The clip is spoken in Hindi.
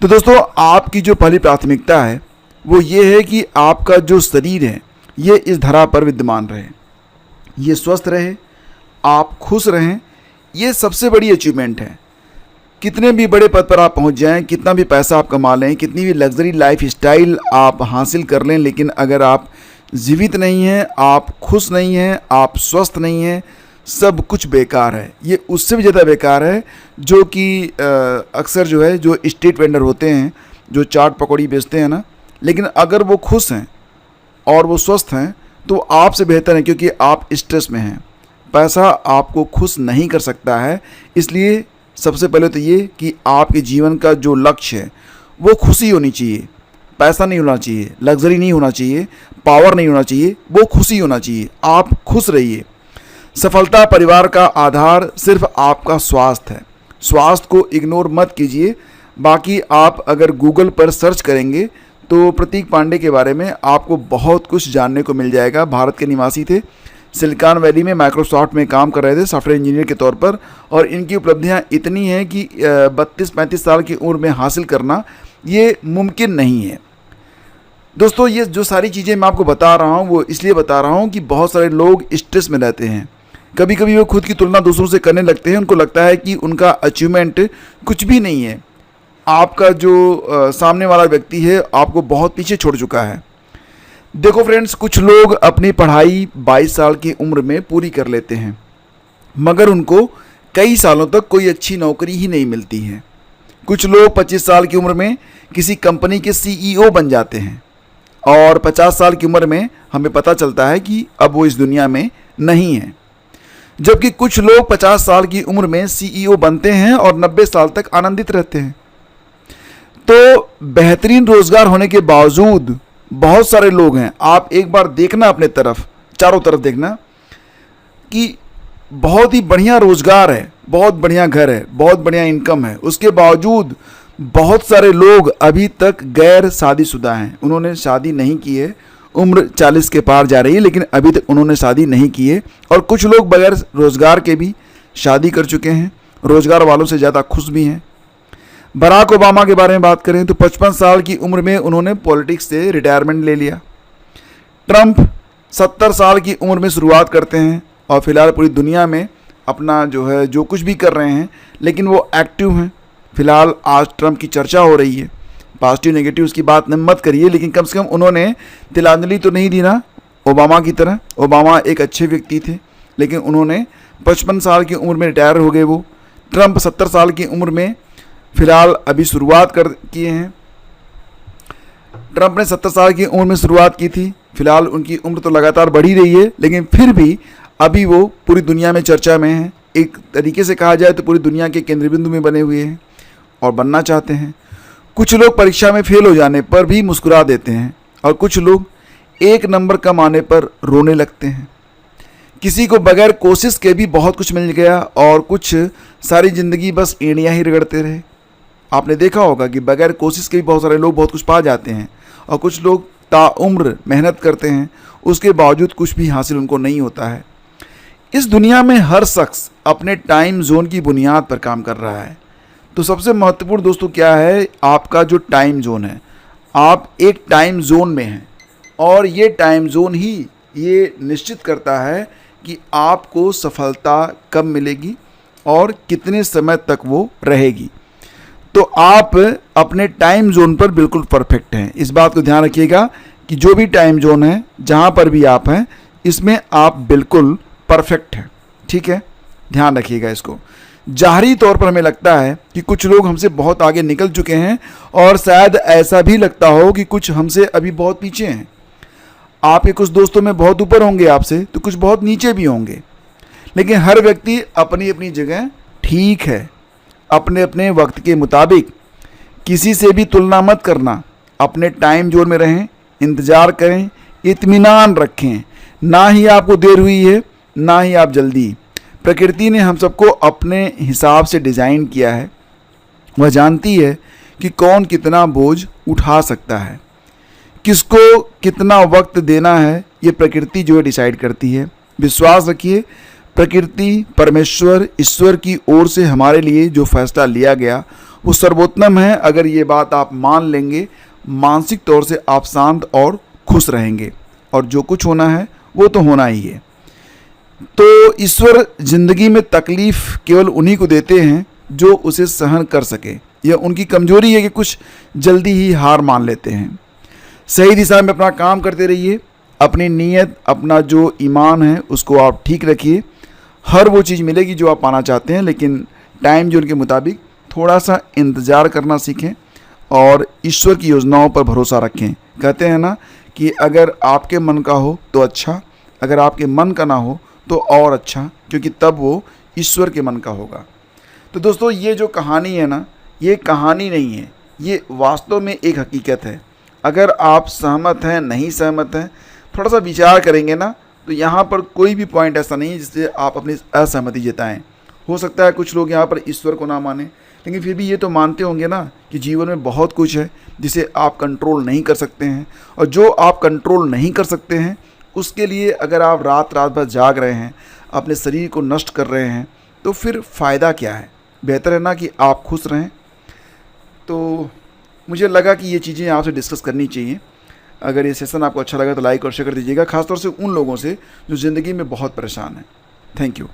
तो दोस्तों, आपकी जो पहली प्राथमिकता है वो ये है कि आपका जो शरीर है ये इस धरा पर विद्यमान रहे, ये स्वस्थ रहे, आप खुश रहें। ये सबसे बड़ी अचीवमेंट है। कितने भी बड़े पद पर आप पहुंच जाएं, कितना भी पैसा आप कमा लें, कितनी भी लग्जरी लाइफ स्टाइल आप हासिल कर लें, लेकिन अगर आप जीवित नहीं हैं, आप खुश नहीं हैं, आप स्वस्थ नहीं हैं, सब कुछ बेकार है। ये उससे भी ज़्यादा बेकार है जो कि अक्सर जो है जो स्ट्रीट वेंडर होते हैं, जो चाट पकौड़ी बेचते हैं ना, लेकिन अगर वो खुश हैं और वो स्वस्थ हैं तो आपसे बेहतर है, क्योंकि आप स्ट्रेस में हैं। पैसा आपको खुश नहीं कर सकता है। इसलिए सबसे पहले तो ये कि आपके जीवन का जो लक्ष्य है वो खुशी होनी चाहिए। पैसा नहीं होना चाहिए, लग्जरी नहीं होना चाहिए, पावर नहीं होना चाहिए, वो खुशी होना चाहिए। आप खुश रहिए। सफलता परिवार का आधार सिर्फ आपका स्वास्थ्य है। स्वास्थ्य को इग्नोर मत कीजिए। बाकी आप अगर गूगल पर सर्च करेंगे तो प्रतीक पांडे के बारे में आपको बहुत कुछ जानने को मिल जाएगा। भारत के निवासी थे, सिलिकॉन वैली में माइक्रोसॉफ्ट में काम कर रहे थे सॉफ्टवेयर इंजीनियर के तौर पर, और इनकी उपलब्धियां इतनी हैं कि 32-35 साल की उम्र में हासिल करना ये मुमकिन नहीं है। दोस्तों, ये जो सारी चीज़ें मैं आपको बता रहा हूँ वो इसलिए बता रहा हूँ कि बहुत सारे लोग स्ट्रेस में रहते हैं। कभी कभी वो खुद की तुलना दूसरों से करने लगते हैं। उनको लगता है कि उनका अचीवमेंट कुछ भी नहीं है। आपका जो सामने वाला व्यक्ति है आपको बहुत पीछे छोड़ चुका है। देखो फ्रेंड्स, कुछ लोग अपनी पढ़ाई 22 साल की उम्र में पूरी कर लेते हैं, मगर उनको कई सालों तक कोई अच्छी नौकरी ही नहीं मिलती है। कुछ लोग 25 साल की उम्र में किसी कंपनी के CEO बन जाते हैं और 50 साल की उम्र में हमें पता चलता है कि अब वो इस दुनिया में नहीं है। जबकि कुछ लोग 50 साल की उम्र में CEO बनते हैं और 90 साल तक आनंदित रहते हैं। तो बेहतरीन रोजगार होने के बावजूद बहुत सारे लोग हैं, आप एक बार देखना अपने तरफ, चारों तरफ देखना कि बहुत ही बढ़िया रोजगार है, बहुत बढ़िया घर है, बहुत बढ़िया इनकम है, उसके बावजूद बहुत सारे लोग अभी तक गैर शादीशुदा हैं। उन्होंने शादी नहीं की है, उम्र 40 के पार जा रही है लेकिन अभी तक उन्होंने शादी नहीं की है। और कुछ लोग बगैर रोजगार के भी शादी कर चुके हैं, रोजगार वालों से ज़्यादा खुश भी हैं। बराक ओबामा के बारे में बात करें तो 55 साल की उम्र में उन्होंने पॉलिटिक्स से रिटायरमेंट ले लिया। ट्रंप 70 साल की उम्र में शुरुआत करते हैं और फिलहाल पूरी दुनिया में अपना जो है जो कुछ भी कर रहे हैं, लेकिन वो एक्टिव हैं। फिलहाल आज ट्रंप की चर्चा हो रही है। पॉजिटिव नेगेटिव उसकी बात मत करिए, लेकिन कम से कम उन्होंने तिलांजलि तो नहीं दी ना ओबामा की तरह। ओबामा एक अच्छे व्यक्ति थे, लेकिन उन्होंने 55 साल की उम्र में रिटायर हो गए। वो ट्रंप 70 साल की उम्र में फिलहाल अभी शुरुआत किए हैं। ट्रंप ने 70 साल की उम्र में शुरुआत की थी। फिलहाल उनकी उम्र तो लगातार बढ़ ही रही है, लेकिन फिर भी अभी वो पूरी दुनिया में चर्चा में हैं। एक तरीके से कहा जाए तो पूरी दुनिया के केंद्र बिंदु में बने हुए हैं और बनना चाहते हैं। कुछ लोग परीक्षा में फेल हो जाने पर भी मुस्कुरा देते हैं और कुछ लोग 1 नंबर कम आने पर रोने लगते हैं। किसी को बगैर कोशिश के भी बहुत कुछ मिल गया और कुछ सारी ज़िंदगी बस एड़ियाँ ही रगड़ते रहे। आपने देखा होगा कि बगैर कोशिश के भी बहुत सारे लोग बहुत कुछ पा जाते हैं और कुछ लोग ताउम्र मेहनत करते हैं, उसके बावजूद कुछ भी हासिल उनको नहीं होता है। इस दुनिया में हर शख्स अपने टाइम जोन की बुनियाद पर काम कर रहा है। तो सबसे महत्वपूर्ण दोस्तों क्या है, आपका जो टाइम जोन है। आप एक टाइम जोन में हैं और ये टाइम जोन ही ये निश्चित करता है कि आपको सफलता कब मिलेगी और कितने समय तक वो रहेगी। तो आप अपने टाइम जोन पर बिल्कुल परफेक्ट हैं। इस बात को ध्यान रखिएगा कि जो भी टाइम जोन है, जहाँ पर भी आप हैं, इसमें आप बिल्कुल परफेक्ट हैं। ठीक है, ध्यान रखिएगा इसको। ज़ाहरी तौर पर हमें लगता है कि कुछ लोग हमसे बहुत आगे निकल चुके हैं और शायद ऐसा भी लगता हो कि कुछ हमसे अभी बहुत पीछे हैं। आपके कुछ दोस्तों में बहुत ऊपर होंगे आपसे, तो कुछ बहुत नीचे भी होंगे, लेकिन हर व्यक्ति अपनी अपनी जगह ठीक है। अपने अपने वक्त के मुताबिक किसी से भी तुलना मत करना। अपने टाइम जोन में रहें, इंतज़ार करें, इत्मीनान रखें। ना ही आपको देर हुई है, ना ही आप जल्दी। प्रकृति ने हम सबको अपने हिसाब से डिज़ाइन किया है। वह जानती है कि कौन कितना बोझ उठा सकता है, किसको कितना वक्त देना है, ये प्रकृति जो है डिसाइड करती है। विश्वास रखिए, प्रकृति, परमेश्वर, ईश्वर की ओर से हमारे लिए जो फैसला लिया गया वो सर्वोत्तम है। अगर ये बात आप मान लेंगे, मानसिक तौर से आप शांत और खुश रहेंगे, और जो कुछ होना है वो तो होना ही है। तो ईश्वर जिंदगी में तकलीफ केवल उन्हीं को देते हैं जो उसे सहन कर सके। यह उनकी कमजोरी है कि कुछ जल्दी ही हार मान लेते हैं। सही दिशा में अपना काम करते रहिए, अपनी नीयत, अपना जो ईमान है उसको आप ठीक रखिए। हर वो चीज़ मिलेगी जो आप पाना चाहते हैं, लेकिन टाइम जोन के मुताबिक थोड़ा सा इंतज़ार करना सीखें और ईश्वर की योजनाओं पर भरोसा रखें। कहते हैं ना कि अगर आपके मन का हो तो अच्छा, अगर आपके मन का ना हो तो और अच्छा, क्योंकि तब वो ईश्वर के मन का होगा। तो दोस्तों, ये जो कहानी है ना, ये कहानी नहीं है, ये वास्तव में एक हकीकत है। अगर आप सहमत हैं, नहीं सहमत हैं, थोड़ा सा विचार करेंगे ना, तो यहाँ पर कोई भी पॉइंट ऐसा नहीं है जिससे आप अपनी असहमति जताएं। हो सकता है कुछ लोग यहाँ पर ईश्वर को ना माने, लेकिन फिर भी ये तो मानते होंगे ना कि जीवन में बहुत कुछ है जिसे आप कंट्रोल नहीं कर सकते हैं, और जो आप कंट्रोल नहीं कर सकते हैं उसके लिए अगर आप रात रात भर जाग रहे हैं, अपने शरीर को नष्ट कर रहे हैं, तो फिर फ़ायदा क्या है? बेहतर है ना कि आप खुश रहें। तो मुझे लगा कि ये चीज़ें आपसे डिस्कस करनी चाहिए। अगर ये सेशन आपको अच्छा लगा तो लाइक और शेयर कर दीजिएगा, खासतौर से उन लोगों से जो ज़िंदगी में बहुत परेशान हैं। Thank you.